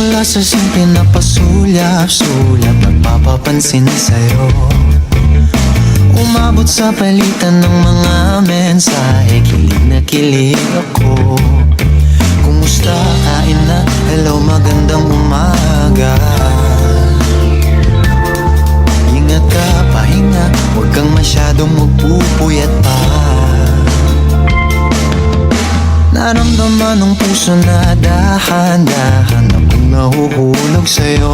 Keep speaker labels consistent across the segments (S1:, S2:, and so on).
S1: Mula sa simple na pasulyap-sulyap, nagpapapansin sa'yo. Umabot sa palitan ng mga mensahe, kilig na kilig ako. Kumusta, kain na, hello, magandang umaga. Ingat ka, pahinga, huwag kang masyadong magpupuyat pa. Naramdaman ng puso na dahan-dahan akong nahuhulog sa'yo.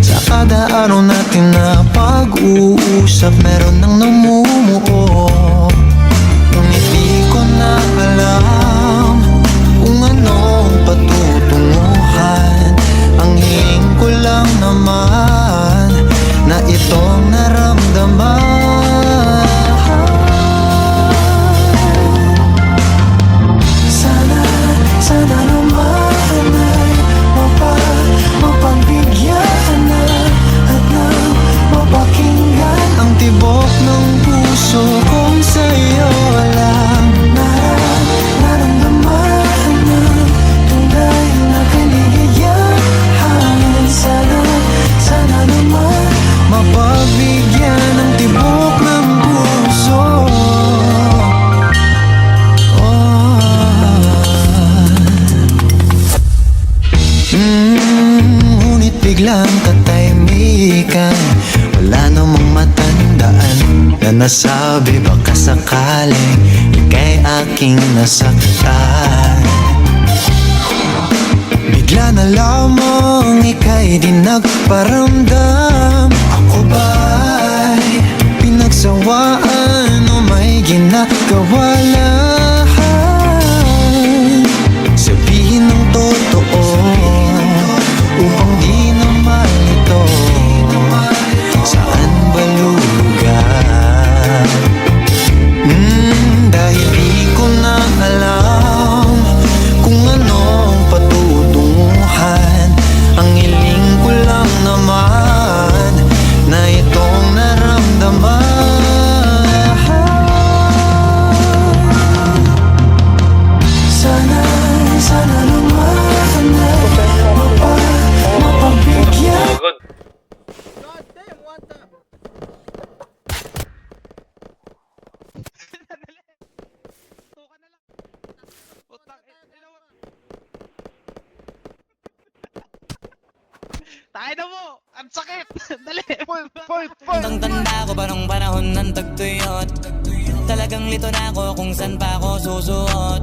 S1: Sa kada araw natin na pag-uusap, meron nang namumuo. Ngunit di ko na alam kung anong patutunguhan. Ang hiling ko lang naman na itong naramdaman. Sana naman ay mapagbigyan na at nang mapakinggan ang tibok ng puso kong sa'yo lang naramdaman ng tunay na kaligayahan. Sana naman mapagbigyan ng tibok ng puso. Ngunit biglang katahimikan, wala namang matandaan na nasabi baka sakaling ika'y aking nasaktan. Bigla na lamang ika'y di nagparamdam. Ako ba'y pinagsawaan o may ginagawa lang? Sabihin ng totoo upang di na malito. Saan ba lulugar? Dahil di ko na alam kung anong patutunguhan. Ang hiling ko lang naman na itong naramdaman. Sana naman mapagbigyan.
S2: God
S3: damn, what the? Tuka na lang. Putang ina mo. Tayo na mo! Ang sakit! Dali! Point!
S4: Tanda ko pa nung panahon ng tagtuyot. Talagang lito na ako kung saan pa ako susuot.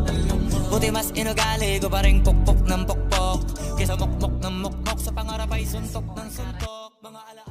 S4: Buti mas inugali ko pa rin pukpok ng pukpok kesa mokmok ng mokmok. Sa pangarap ay suntok ng suntok. Mga ala